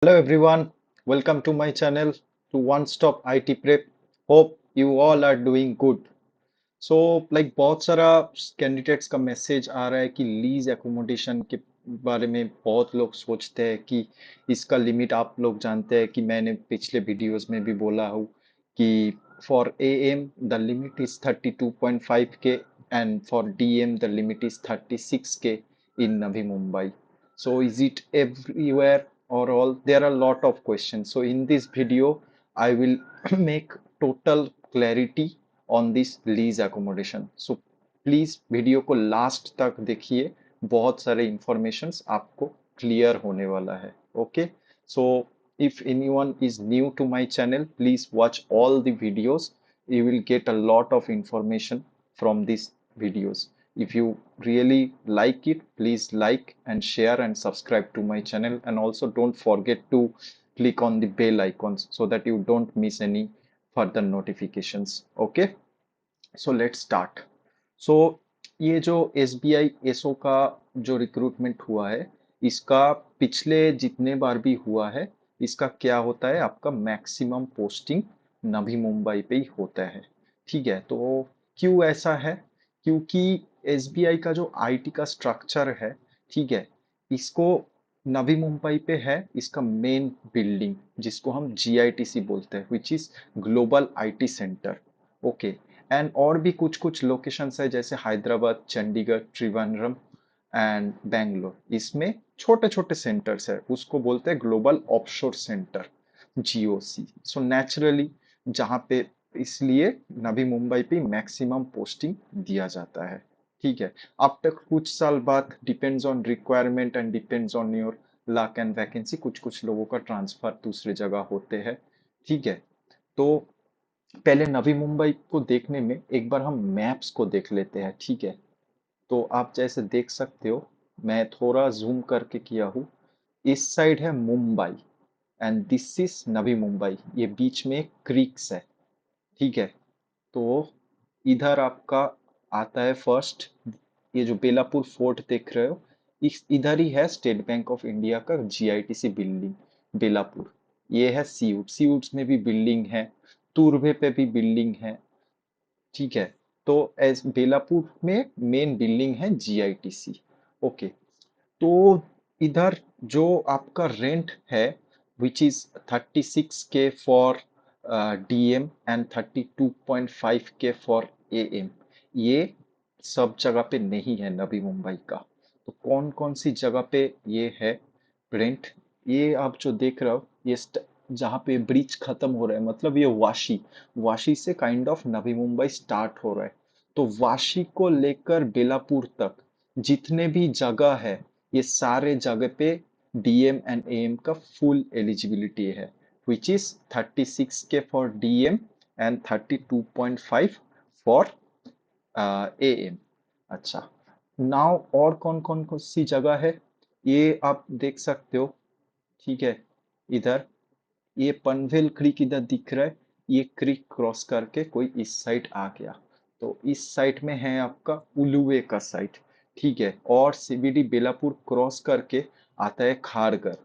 Hello everyone, welcome to my channel to One Stop IT Prep. Hope you all are doing good. बहुत सारा candidates का message आ रहा है कि lease accommodation के बारे में बहुत लोग सोचते हैं कि इसका लिमिट आप लोग जानते हैं कि मैंने पिछले वीडियोस में भी बोला हूँ कि for am the limit is 32.5 के and for DM the limit is 36 के इन Navi Mumbai. So is it everywhere or all? There are a lot of questions. So in this video, I will make total clarity on this lease accommodation. So please video को last तक देखिए. बहुत सारे informations आपको clear होने वाला है. Okay, so if anyone is new to my channel, please watch all the videos. You will get a lot of information from these videos. If you really like it, please like and share and subscribe to my channel, and also don't forget to click on the bell icons so that you don't miss any further notifications. Okay, so let's start. So ये जो S B I S O का जो recruitment हुआ है, इसका पिछले जितने बार भी हुआ है, इसका क्या होता है, आपका मैक्सिमम पोस्टिंग नवी मुंबई पे ही होता है. ठीक है, तो क्यों ऐसा है? क्योंकि एस बी आई का जो आई टी का स्ट्रक्चर है, ठीक है, इसको नवी मुंबई पे है इसका मेन बिल्डिंग, जिसको हम जी आई टी सी बोलते हैं, which is global I T centre. Okay, and और भी कुछ कुछ लोकेशंस है जैसे हैदराबाद, चंडीगढ़, त्रिवेंद्रम एंड बेंगलोर. इसमें छोटे छोटे सेंटर्स है, उसको बोलते हैं global offshore centre, GOC. So naturally जहाँ पे, इसलिए नवी मुंबई पे मैक्सिमम पोस्टिंग दिया जाता है. ठीक है, अब तक कुछ साल बाद depends on requirement and depends on your luck and vacancy, कुछ कुछ लोगों का ट्रांसफर दूसरे जगह होते हैं. ठीक है, तो पहले नवी मुंबई को देखने में एक बार हम मैप्स को देख लेते हैं. ठीक है, तो आप जैसे देख सकते हो, मैं थोड़ा जूम करके किया हूँ. इस साइड है Mumbai and this is Navi Mumbai. ये बीच में एक क्रीक्स है. ठीक है, तो इधर आपका आता है फर्स्ट, ये जो बेलापुर फोर्ट देख रहे हो, इस इधर ही है स्टेट बैंक ऑफ इंडिया का जीआईटीसी बिल्डिंग, बेलापुर. ये है सीउट, सीउट्स में भी बिल्डिंग है, तुर्भे पे भी बिल्डिंग है. ठीक है, तो एस बेलापुर में मेन बिल्डिंग है जीआईटीसी. ओके, तो इधर जो आपका रेंट है, विच इज 36 के फॉर डीएम एंड 32.5 के फॉर एएम, ये सब जगह पे नहीं है नवी मुंबई का. तो कौन कौन सी जगह पे ये है रेंट? ये आप जो देख रहे हो, ये जहाँ पे ब्रिज खत्म हो रहा है, मतलब ये वाशी, वाशी से kind of Navi Mumbai start हो रहा है. तो वाशी को लेकर बेलापुर तक जितने भी जगह है, ये सारे जगह पे डीएम एंड एएम का फुल एलिजिबिलिटी है, विच इज 36 के for DM and 32.5 for am. अच्छा, नाउ और कौन कौन कौन सी जगह है, ये आप देख सकते हो. ठीक है, इधर ये पनवेल क्रीक इधर दिख रहा है, ये क्रीक क्रॉस करके कोई इस साइड आ गया, तो इस साइड में है आपका उलुवे का साइड. ठीक है, और सीबीडी बेलापुर क्रॉस करके आता है खारगर.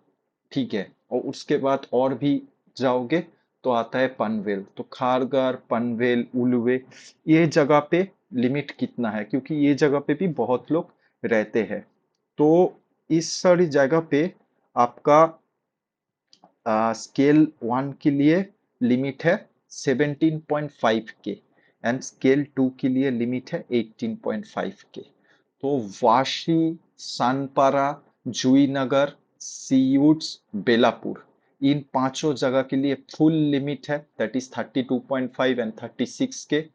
ठीक है, और उसके बाद और भी जाओगे तो आता है पनवेल. तो खारगर, पनवेल, उलुवे, ये जगह पे लिमिट कितना है, क्योंकि ये जगह पे भी बहुत लोग रहते हैं. तो इस सारी जगह पे आपका स्केल 1 के लिए लिमिट है 17.5 के एंड स्केल 2 के लिए लिमिट है 18.5 के. तो वाशी, सानपारा, जुईनगर, सीयूट्स, बेलापुर, इन पांचों जगह के लिए फुल लिमिट है, that is 32.5 and 36 K.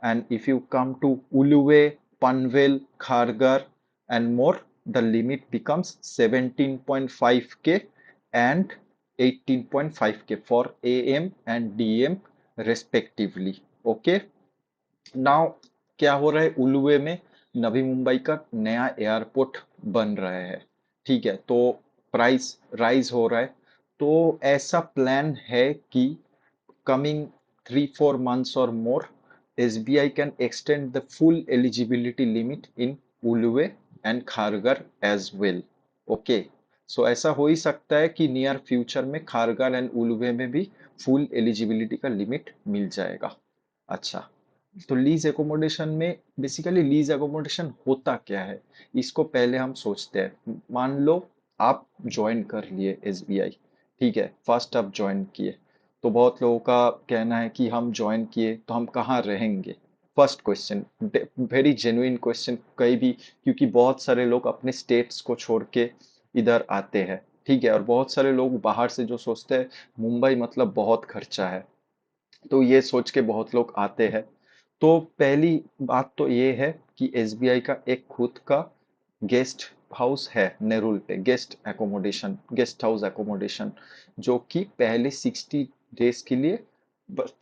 And if you come to Ulwe, Panvel, Kharghar and more, the limit becomes 17.5 के and 18.5 के for AM and DM respectively. Okay, now क्या हो रहा है, उलुवे में नवी मुंबई का नया एयरपोर्ट बन रहा है. ठीक है, तो प्राइस राइज हो रहा है. तो ऐसा प्लान है कि coming 3-4 months or more, SBI can extend the full eligibility limit in Ulue and Khargar as well. Okay, सो ऐसा हो ही सकता है कि नियर फ्यूचर में खारगार एंड उलवे में भी फुल एलिजिबिलिटी का लिमिट मिल जाएगा। अच्छा, तो लीज एकोमोडेशन में बेसिकली लीज एकोमोडेशन होता क्या है, इसको पहले हम सोचते हैं। मान लो आप ज्वाइन कर लिए एसबीआई, ठीक है, फर्स्ट आप ज्वाइन किए, तो बहुत लोगों का कहना है कि हम ज्वाइन किए तो हम कहाँ रहेंगे। First question, very genuine question, कहीं भी, क्योंकि बहुत सारे लोग अपने स्टेट्स को छोड़ के इधर आते हैं, ठीक है, और बहुत सारे लोग बाहर से जो सोचते हैं मुंबई मतलब बहुत खर्चा है, तो ये सोच के बहुत लोग आते हैं। तो पहली बात तो ये है कि एसबीआई का एक खुद का गेस्ट हाउस है नेरुल पे, गेस्ट हाउस एकोमोडेशन, जो कि पहले 60 डेज के लिए,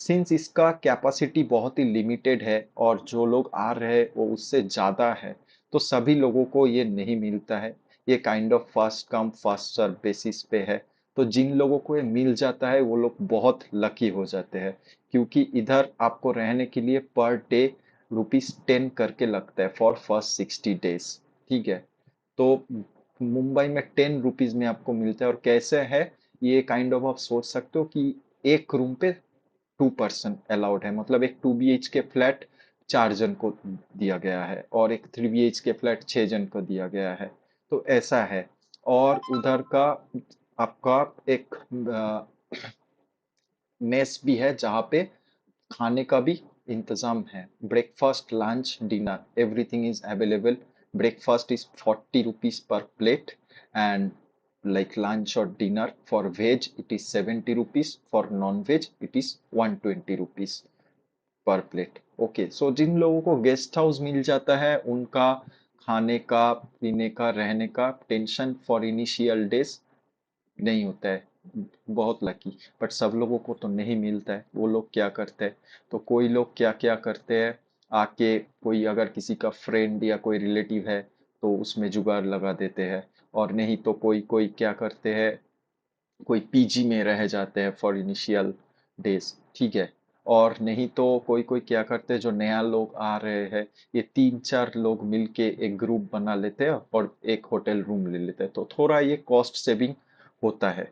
सिंस इसका कैपेसिटी बहुत ही लिमिटेड है और जो लोग आ रहे हैं वो उससे ज़्यादा है, तो सभी लोगों को ये नहीं मिलता है। ये kind of first come first serve basis पे है। तो जिन लोगों को ये मिल जाता है वो लोग बहुत लकी हो जाते हैं, क्योंकि इधर आपको रहने के लिए पर डे ₹10 करके लगता है फॉर फर्स्ट 60 डेज, ठीक है। तो मुंबई में ₹10 में आपको मिलता है, और कैसे है, ये काइंड ऑफ आप सोच सकते हो कि एक रूम पे 2 पर्सन अलाउड है, मतलब एक 2 BHK फ्लैट 4 जन को दिया गया है और एक 3 BHK फ्लैट 6 जन को दिया गया है। तो ऐसा है। और उधर का आपका एक मेस भी है जहाँ पे खाने का भी इंतजाम है। Breakfast lunch dinner everything is available. Breakfast is ₹40 पर plate, and like lunch or dinner for veg it is ₹70, for non-veg it is ₹120 पर प्लेट। ओके, सो जिन लोगों को गेस्ट हाउस मिल जाता है उनका खाने का, पीने का, रहने का टेंशन फॉर इनिशियल डेज नहीं होता है, बहुत लकी। बट सब लोगों को तो नहीं मिलता है। वो लोग क्या करते हैं, तो कोई लोग क्या क्या करते हैं, आके कोई अगर किसी का फ्रेंड या कोई रिलेटिव है तो उसमें जुगाड़ लगा देते हैं, और नहीं तो कोई कोई क्या करते हैं, कोई पीजी में रह जाते हैं फॉर इनिशियल डेज, ठीक है। और नहीं तो कोई कोई क्या करते हैं, जो नया लोग आ रहे हैं, ये 3-4 लोग मिलके एक ग्रुप बना लेते हैं और एक होटल रूम ले लेते हैं, तो थोड़ा ये कॉस्ट सेविंग होता है।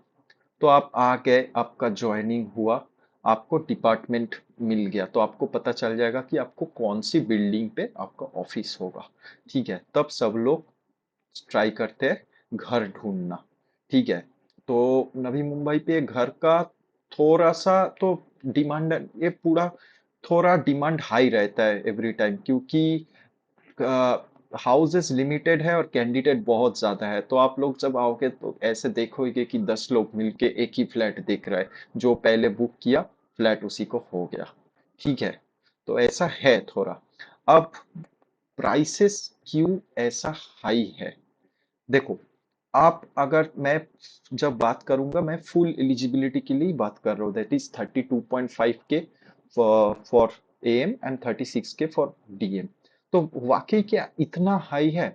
तो आप आ गए, आपका ज्वाइनिंग हुआ, आपको डिपार्टमेंट मिल गया, तो आपको पता चल जाएगा कि आपको कौन सी बिल्डिंग पे आपका ऑफिस होगा, ठीक है। तब सब लोग ट्राई करते हैं घर ढूंढना, ठीक है। तो नवी मुंबई पे घर का थोड़ा सा तो डिमांड, ये पूरा थोड़ा डिमांड हाई रहता है एवरी टाइम, क्योंकि हाउसेस लिमिटेड है और कैंडिडेट बहुत ज्यादा है। तो आप लोग जब आओगे तो ऐसे देखोगे कि 10 लोग मिलके एक ही फ्लैट देख रहा है, जो पहले बुक किया फ्लैट उसी को हो गया, ठीक है। तो ऐसा है थोड़ा। अब प्राइसेस क्यों ऐसा हाई है, देखो, आप अगर मैं जब बात करूंगा, मैं फुल एलिजिबिलिटी के लिए बात कर रहा हूँ, दैट इज 32.5 के फॉर एएम एंड 36 के फॉर डीएम। तो वाकई क्या इतना हाई है?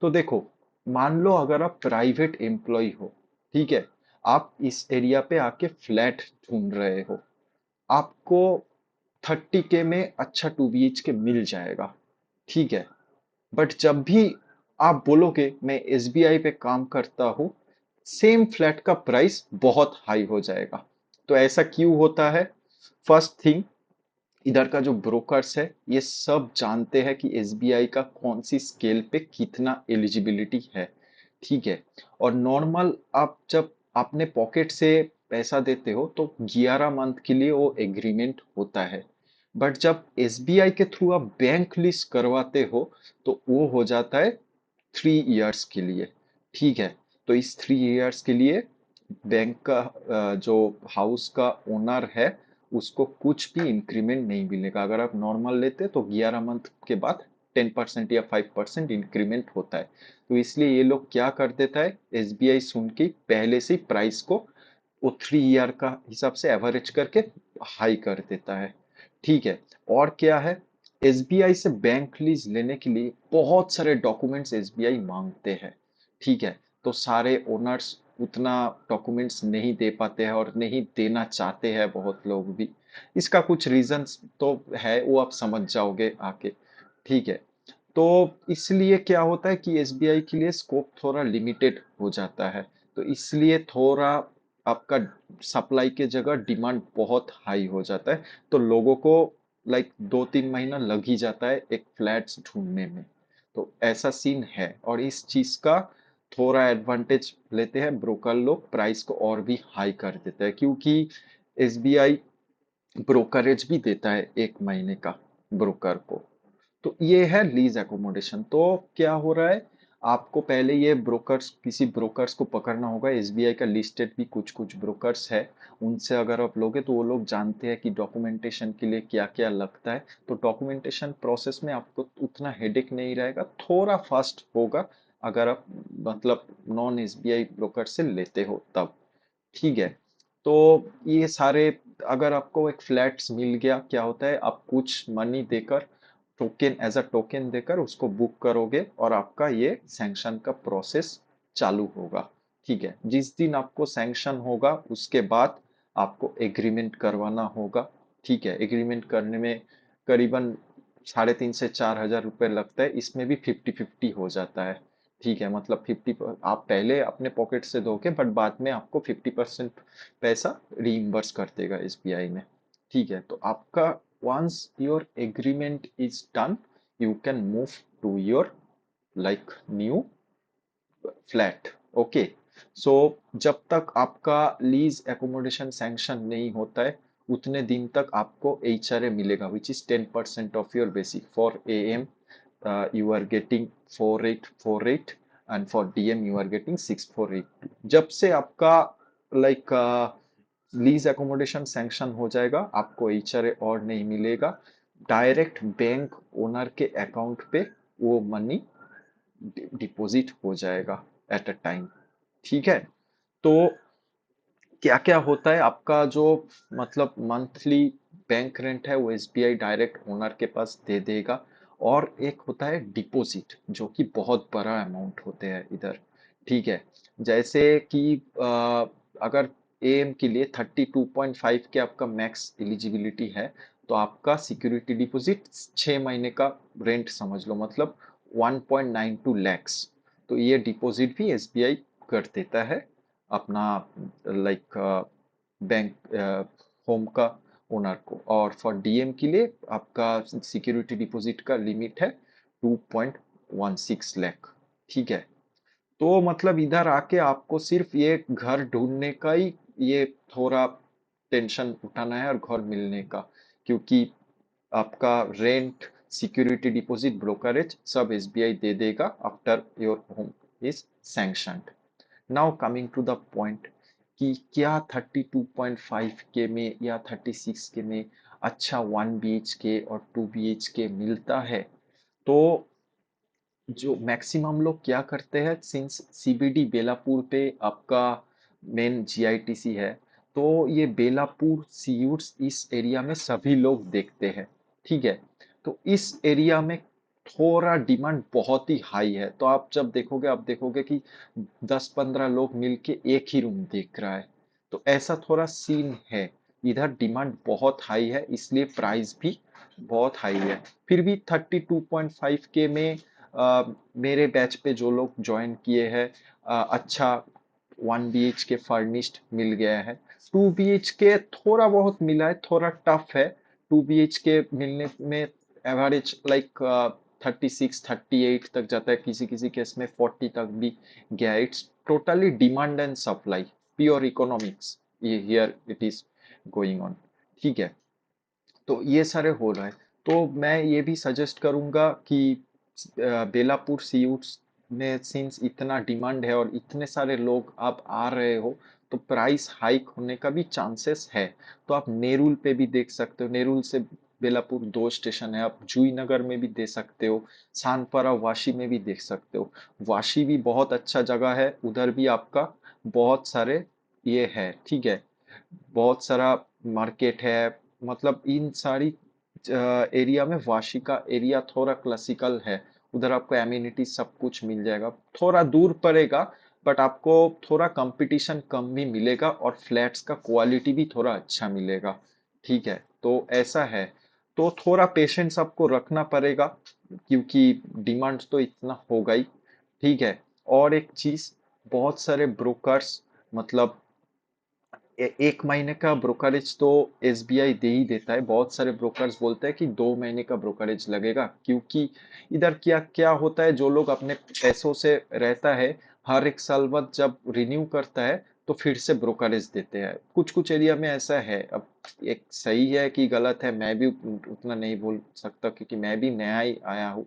तो देखो, मान लो अगर आप प्राइवेट एम्प्लॉय हो, ठीक है, आप इस एरिया पे आके फ्लैट ढूंढ रहे हो, आपको 30 के में अच्छा 2 BHK मिल जाएगा, ठीक है। बट जब भी आप बोलोगे मैं एसबीआई पे काम करता हूँ, सेम फ्लैट का प्राइस बहुत हाई हो जाएगा। तो ऐसा क्यों होता है? फर्स्ट थिंग, इधर का जो ब्रोकर्स है ये सब जानते हैं कि एसबीआई का कौन सी स्केल पे कितना एलिजिबिलिटी है, ठीक है। और नॉर्मल आप जब अपने पॉकेट से पैसा देते हो तो 11 मंथ के लिए वो एग्रीमेंट होता है। बट जब एसबीआई के थ्रू आप बैंक लिस्ट करवाते हो तो वो हो जाता है 3 इयर्स के लिए, ठीक है। तो इस 3 इयर्स के लिए बैंक का जो हाउस का ओनर है उसको कुछ भी इंक्रीमेंट नहीं मिलेगा। अगर आप नॉर्मल लेते तो 11 मंथ के बाद 10% या 5% इंक्रीमेंट होता है। तो इसलिए ये लोग क्या कर देता है, एसबीआई सुन के पहले से प्राइस को वो 3 ईयर का हिसाब से एवरेज करके हाई कर देता है, ठीक है। और क्या है, एसबीआई से बैंक लीज लेने के लिए बहुत सारे डॉक्यूमेंट्स एसबीआई मांगते हैं, ठीक है। तो सारे ओनर्स उतना डॉक्यूमेंट्स नहीं दे पाते हैं और नहीं देना चाहते हैं बहुत लोग भी। इसका कुछ रीजंस तो है, वो आप समझ जाओगे आके, ठीक है। तो इसलिए क्या होता है कि एसबीआई के लिए स्कोप थोड़ा लिमिटेड हो जाता है। तो इसलिए थोड़ा आपका सप्लाई के जगह डिमांड बहुत हाई हो जाता है, तो लोगों को लाइक 2-3 महीना लग ही जाता है एक फ्लैट्स ढूंढने में। तो ऐसा सीन है, और इस चीज का थोड़ा एडवांटेज लेते हैं ब्रोकर लोग, प्राइस को और भी हाई कर देते हैं, क्योंकि एसबीआई ब्रोकरेज भी देता है 1 महीने का ब्रोकर को। तो ये है लीज एकोमोडेशन। तो क्या हो रहा है, आपको पहले ये ब्रोकर्स, किसी ब्रोकर्स को पकड़ना होगा। एसबीआई का लिस्टेड भी कुछ कुछ ब्रोकर्स है, उनसे अगर आप लोगे तो वो लोग जानते हैं कि डॉक्यूमेंटेशन के लिए क्या क्या लगता है। तो डॉक्यूमेंटेशन प्रोसेस में आपको उतना हेडेक नहीं रहेगा, थोड़ा फास्ट होगा अगर आप मतलब नॉन एसबीआई ब्रोकर से लेते हो तब। ठीक है। तो ये सारे, अगर आपको एक फ्लैट्स मिल गया, क्या होता है, आप कुछ मनी देकर, टोकन एज अ टोकन देकर उसको बुक करोगे और आपका ये सैंक्शन का प्रोसेस चालू होगा। ठीक है, जिस दिन आपको सैंक्शन होगा उसके बाद आपको एग्रीमेंट करवाना होगा। ठीक है, एग्रीमेंट करने में करीबन 3,500 से 4,000 रुपये लगता है, इसमें भी 50-50 हो जाता है। ठीक है, मतलब 50, आप पहले अपने पॉकेट से दोगे बट बाद में आपको 50% पैसा रीइम्बर्स कर देगा एसबीआई में। ठीक है, तो आपका once your agreement is done, you can move to your like new flat. Okay. So जब तक आपका लीज एकोमोडेशन सैंक्शन नहीं होता है, उतने दिन तक आपको एचआरए मिलेगा, which is 10% of your basic. For am you are getting 4848, and for DM you are getting 6482। जब से आपका लाइक लीज एकोमोडेशन सैंक्शन हो जाएगा, आपको एचआरए और नहीं मिलेगा, डायरेक्ट बैंक ओनर के अकाउंट पे वो मनी डिपॉजिट हो जाएगा एट अ टाइम। ठीक है। तो क्या क्या होता है, आपका जो मतलब मंथली बैंक रेंट है वो एसबीआई डायरेक्ट ओनर के पास दे देगा। और एक होता है डिपॉजिट, जो कि बहुत बड़ा अमाउंट होते हैं इधर। ठीक है, जैसे कि अगर एएम के लिए 32.5 के आपका मैक्स एलिजिबिलिटी है, तो आपका सिक्योरिटी डिपॉजिट 6 महीने का रेंट समझ लो, मतलब 1.92 lakhs। तो ये डिपॉजिट भी एसबीआई कर देता है अपना लाइक बैंक होम का ओनर को। और फॉर डीएम के लिए आपका सिक्योरिटी डिपॉजिट का लिमिट है 2.16 लाख। ठीक है। तो मतलब इधर आके आपको सिर्फ ये घर ढूंढने का ही ये थोड़ा टेंशन उठाना है और घर मिलने का, क्योंकि आपका रेंट, सिक्योरिटी डिपॉजिट, ब्रोकरेज सब एसबीआई दे देगा after your home is sanctioned. Now coming to the point, कि क्या 32.5 के में या 36 के में अच्छा 1 BHK और 2 BHK मिलता है। तो जो मैक्सिमम लोग क्या करते हैं, सिंस सीबीडी बेलापुर पे आपका मेन जीआईटीसी है, तो ये बेलापुर सीयूट्स इस एरिया में सभी लोग देखते हैं। ठीक है। तो इस एरिया में थोड़ा डिमांड बहुत ही हाई है, तो आप जब देखोगे, आप देखोगे कि 10-15 लोग मिलके एक ही रूम देख रहा है। तो ऐसा थोड़ा सीन है, इधर डिमांड बहुत हाई है, इसलिए प्राइस भी बहुत हाई है। फिर भी 32.5 के में मेरे बैच पे जो लोग ज्वाइन किए हैं, अच्छा 1 BHK फर्निश्ड मिल गया है। 2 BHK थोड़ा बहुत मिला है, थोड़ा टफ है। 2 BHK मिलने में एवरेज लाइक 36-38 तक जाता है, किसी किसी केस में 40 तक भी गया। It's totally demand and supply, pure economics ये here it is going on. ठीक है। तो ये सारे हो रहा है। तो मैं ये भी सजेस्ट करूंगा कि बेलापुर सीयूट्स में सिंस इतना डिमांड है और इतने सारे लोग आप आ रहे हो, तो प्राइस हाइक होने का भी चांसेस है। तो आप नेरुल पे भी देख सकते हो, नेरुल से बेलापुर 2 स्टेशन है, आप जुई नगर में भी दे सकते हो, सानपारा वाशी में भी देख सकते हो। वाशी भी बहुत अच्छा जगह है, उधर भी आपका बहुत सारे ये है। ठीक है, बहुत सारा मार्केट है। मतलब इन सारी एरिया में वाशी का एरिया थोड़ा क्लासिकल है, उधर आपको एम्यूनिटी सब कुछ मिल जाएगा। थोड़ा दूर पड़ेगा, बट आपको थोड़ा कंपटीशन कम भी मिलेगा और फ्लैट्स का क्वालिटी भी थोड़ा अच्छा मिलेगा। ठीक है, तो ऐसा है। तो थोड़ा पेशेंस आपको रखना पड़ेगा, क्योंकि डिमांड तो इतना होगा ही। ठीक है। और एक चीज, बहुत सारे ब्रोकर्स मतलब एक महीने का ब्रोकरेज तो एसबीआई दे ही देता है। बहुत सारे ब्रोकर्स बोलते हैं कि 2 महीने का ब्रोकरेज लगेगा, क्योंकि इधर क्या क्या होता है, जो लोग अपने पैसों से रहता है हर एक साल बाद जब रिन्यू करता है तो फिर से ब्रोकरेज देते हैं। कुछ कुछ एरिया में ऐसा है। अब एक सही है कि गलत है मैं भी उतना नहीं बोल सकता, क्योंकि मैं भी नया ही आया हूँ।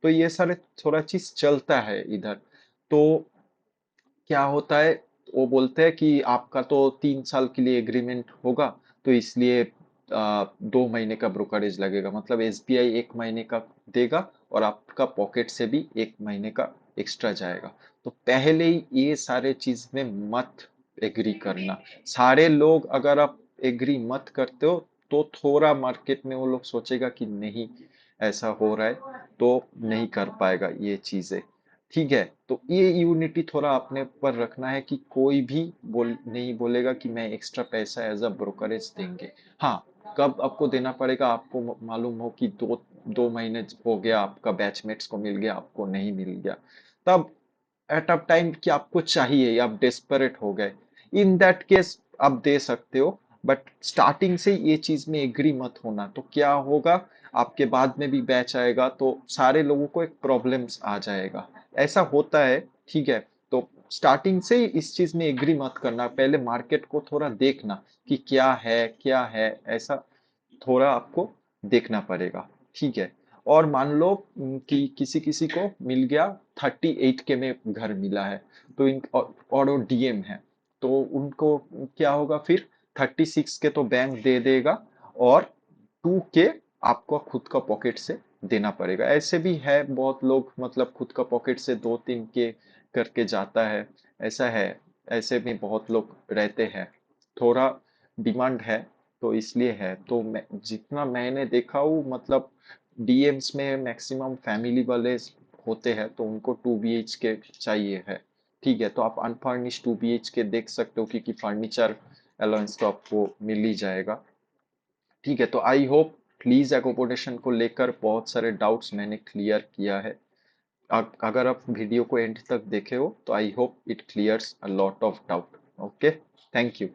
तो ये सारे थोड़ा चीज चलता है इधर। तो क्या होता है, वो बोलते हैं कि आपका तो 3 साल के लिए एग्रीमेंट होगा, तो इसलिए 2 महीने का ब्रोकरेज लगेगा। मतलब एसबीआई 1 महीने का देगा और आपका पॉकेट से भी 1 महीने का एक्स्ट्रा जाएगा। तो पहले ही ये सारे चीज में मत एग्री करना। सारे लोग अगर आप एग्री मत करते हो तो थोड़ा मार्केट में वो लोग सोचेगा कि नहीं ऐसा हो रहा है, तो नहीं कर पाएगा ये चीजें। ठीक है, तो ये यूनिटी थोड़ा अपने ऊपर रखना है कि कोई भी नहीं बोलेगा कि मैं एक्स्ट्रा पैसा एज अ ब्रोकरेज देंगे। हाँ, कब आपको देना पड़ेगा, आपको मालूम हो कि दो 2 महीने हो गया, आपका बैचमेट्स को मिल गया, आपको नहीं मिल गया, तब एट अ टाइम कि आपको चाहिए, आप डेस्परेट हो गए, इन दैट केस आप दे सकते हो। बट स्टार्टिंग से ये चीज में एग्री मत होना। तो क्या होगा, आपके बाद में भी बैच आएगा तो सारे लोगों को एक प्रॉब्लम्स आ जाएगा। ऐसा होता है। ठीक है, तो स्टार्टिंग से ही इस चीज में एग्री मत करना। पहले मार्केट को थोड़ा देखना कि क्या है ऐसा थोड़ा आपको देखना पड़ेगा। ठीक है। और मान लो कि किसी किसी को मिल गया 38K में घर मिला है, तो और वो डीएम है, तो उनको क्या होगा फिर, 36 के तो बैंक दे देगा और 2K आपको खुद का पॉकेट से देना पड़ेगा। ऐसे भी है बहुत लोग, मतलब खुद का पॉकेट से 2-3K करके जाता है। ऐसा है, ऐसे भी बहुत लोग रहते हैं। थोड़ा डिमांड है तो इसलिए है। तो मैं जितना मैंने देखा हूँ, मतलब डीएम्स में मैक्सिमम फैमिली वाले होते हैं, तो उनको 2 BHK चाहिए है। ठीक है, तो आप अनफर्निश्ड 2 BHK देख सकते हो, क्योंकि फर्नीचर अलाउंस तो आपको मिल ही जाएगा। ठीक है, तो आई होप प्लीज एकोमोडेशन को लेकर बहुत सारे डाउट्स मैंने क्लियर किया है। अगर आप वीडियो को एंड तक देखे हो तो I hope it clears a lot of doubt. Okay, thank you.